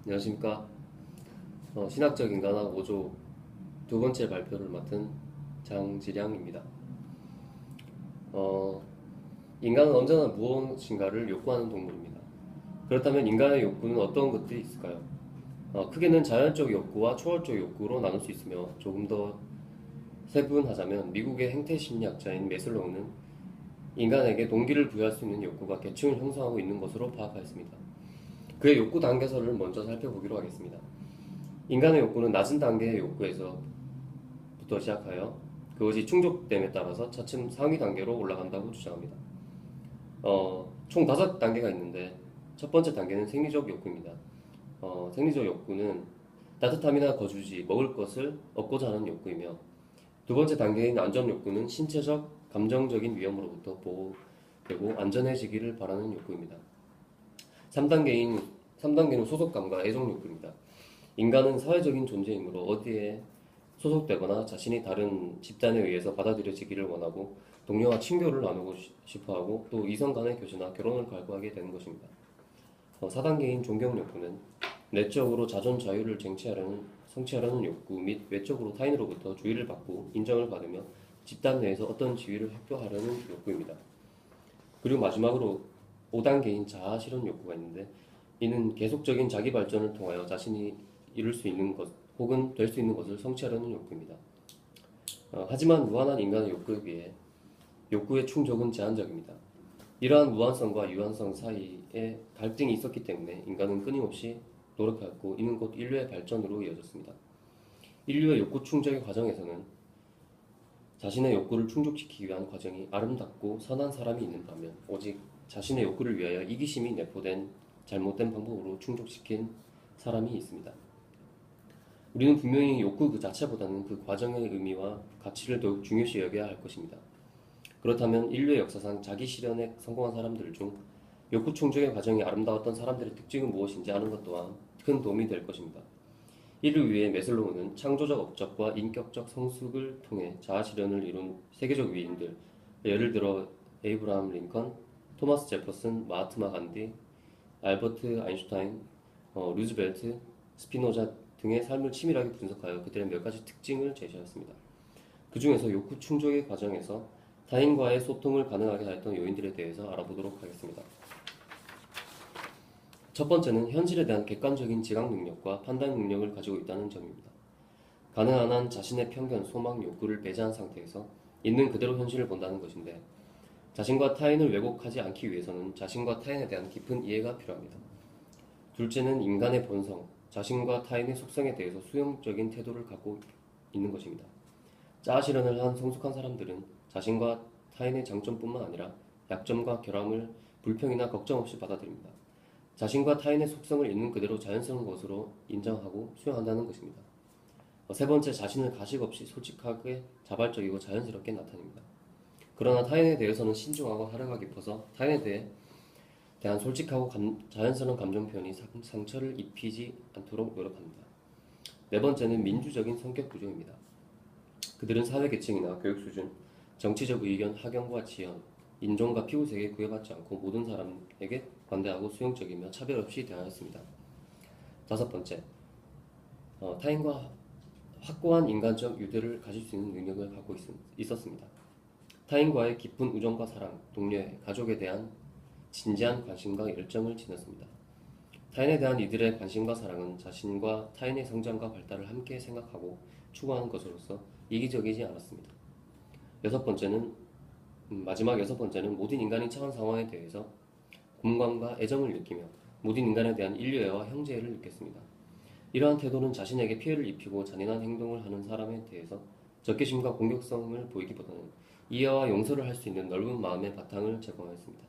안녕하십니까. 신학적 인간학 5조 두 번째 발표를 맡은 장지량입니다. 어, 인간은 언제나 무엇인가를 욕구하는 동물입니다. 그렇다면 인간의 욕구는 어떤 것들이 있을까요? 크게는 자연적 욕구와 초월적 욕구로 나눌 수 있으며 조금 더 세분하자면 미국의 행태심리학자인 메슬로우는 인간에게 동기를 부여할 수 있는 욕구가 계층을 형성하고 있는 것으로 파악하였습니다. 그의 욕구 단계설을 먼저 살펴보기로 하겠습니다. 인간의 욕구는 낮은 단계의 욕구에서부터 시작하여 그것이 충족됨에 따라서 차츰 상위 단계로 올라간다고 주장합니다. 총 5단계가 있는데 첫 번째 단계는 생리적 욕구입니다. 생리적 욕구는 따뜻함이나 거주지, 먹을 것을 얻고자 하는 욕구이며 두 번째 단계인 안전 욕구는 신체적, 감정적인 위험으로부터 보호되고 안전해지기를 바라는 욕구입니다. 3단계는 소속감과 애정 욕구입니다. 인간은 사회적인 존재이므로 어디에 소속되거나 자신이 다른 집단에 의해서 받아들여지기를 원하고 동료와 친교를 나누고 싶어하고 또 이성 간의 교제나 결혼을 갈구하게 되는 것입니다. 4단계인 존경 욕구는 내적으로 자존 자유를 성취하려는 욕구 및 외적으로 타인으로부터 주의를 받고 인정을 받으며 집단 내에서 어떤 지위를 획득하려는 욕구입니다. 그리고 마지막으로 5단계인 자아 실현 욕구가 있는데 이는 계속적인 자기 발전을 통하여 자신이 이룰 수 있는 것 혹은 될 수 있는 것을 성취하려는 욕구입니다. 하지만 무한한 인간의 욕구에 비해 욕구의 충족은 제한적입니다. 이러한 무한성과 유한성 사이에 갈등이 있었기 때문에 인간은 끊임없이 노력하였고 이는 곧 인류의 발전으로 이어졌습니다. 인류의 욕구 충족의 과정에서는 자신의 욕구를 충족시키기 위한 과정이 아름답고 선한 사람이 있는 반면 오직 자신의 욕구를 위하여 이기심이 내포된 잘못된 방법으로 충족시킨 사람이 있습니다. 우리는 분명히 욕구 그 자체보다는 그 과정의 의미와 가치를 더욱 중요시 여겨야 할 것입니다. 그렇다면 인류의 역사상 자기 실현에 성공한 사람들 중 욕구 충족의 과정이 아름다웠던 사람들의 특징은 무엇인지 아는 것 또한 큰 도움이 될 것입니다. 이를 위해 메슬로우는 창조적 업적과 인격적 성숙을 통해 자아 실현을 이룬 세계적 위인들, 예를 들어 에이브라함 링컨, 토마스 제퍼슨, 마하트마 간디, 알버트 아인슈타인, 루즈벨트, 스피노자 등의 삶을 치밀하게 분석하여 그들의 몇 가지 특징을 제시하였습니다. 그 중에서 욕구 충족의 과정에서 타인과의 소통을 가능하게 하였던 요인들에 대해서 알아보도록 하겠습니다. 첫 번째는 현실에 대한 객관적인 지각 능력과 판단 능력을 가지고 있다는 점입니다. 가능한 한 자신의 편견, 소망, 욕구를 배제한 상태에서 있는 그대로 현실을 본다는 것인데 자신과 타인을 왜곡하지 않기 위해서는 자신과 타인에 대한 깊은 이해가 필요합니다. 둘째는 인간의 본성, 자신과 타인의 속성에 대해서 수용적인 태도를 갖고 있는 것입니다. 자아 실현을 한 성숙한 사람들은 자신과 타인의 장점뿐만 아니라 약점과 결함을 불평이나 걱정 없이 받아들입니다. 자신과 타인의 속성을 있는 그대로 자연스러운 것으로 인정하고 수용한다는 것입니다. 세 번째, 자신을 가식 없이 솔직하게 자발적이고 자연스럽게 나타냅니다. 그러나 타인에 대해서는 신중하고 하려가 깊어서 타인에 대한 솔직하고 자연스러운 감정 표현이 상처를 입히지 않도록 노력합니다. 네 번째는 민주적인 성격 구조입니다. 그들은 사회 계층이나 교육 수준, 정치적 의견, 학연과 지연, 인종과 피부색에 구애받지 않고 모든 사람에게 관대하고 수용적이며 차별 없이 대하였습니다. 다섯 번째, 타인과 확고한 인간적 유대를 가질 수 있는 능력을 갖고 있었습니다. 타인과의 깊은 우정과 사랑, 동료애, 가족에 대한 진지한 관심과 열정을 지녔습니다. 타인에 대한 이들의 관심과 사랑은 자신과 타인의 성장과 발달을 함께 생각하고 추구하는 것으로서 이기적이지 않았습니다. 마지막 여섯 번째는 모든 인간이 처한 상황에 대해서 공감과 애정을 느끼며 모든 인간에 대한 인류애와 형제애를 느꼈습니다. 이러한 태도는 자신에게 피해를 입히고 잔인한 행동을 하는 사람에 대해서 적개심과 공격성을 보이기보다는 이해와 용서를 할 수 있는 넓은 마음의 바탕을 제공하였습니다.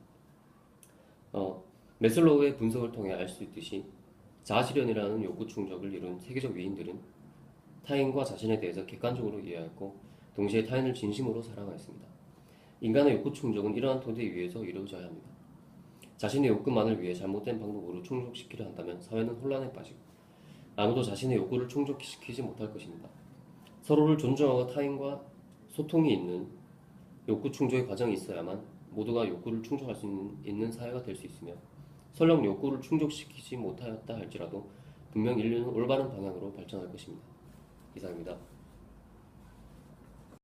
메슬로우의 분석을 통해 알 수 있듯이 자아실현이라는 욕구 충족을 이룬 세계적 위인들은 타인과 자신에 대해서 객관적으로 이해하였고 동시에 타인을 진심으로 사랑하였습니다. 인간의 욕구 충족은 이러한 토대 위에서 이루어져야 합니다. 자신의 욕구만을 위해 잘못된 방법으로 충족시키려 한다면 사회는 혼란에 빠지고 아무도 자신의 욕구를 충족시키지 못할 것입니다. 서로를 존중하고 타인과 소통이 있는 욕구 충족의 과정이 있어야만 모두가 욕구를 충족할 수 있는 사회가 될 수 있으며 설령 욕구를 충족시키지 못하였다 할지라도 분명 인류는 올바른 방향으로 발전할 것입니다. 이상입니다.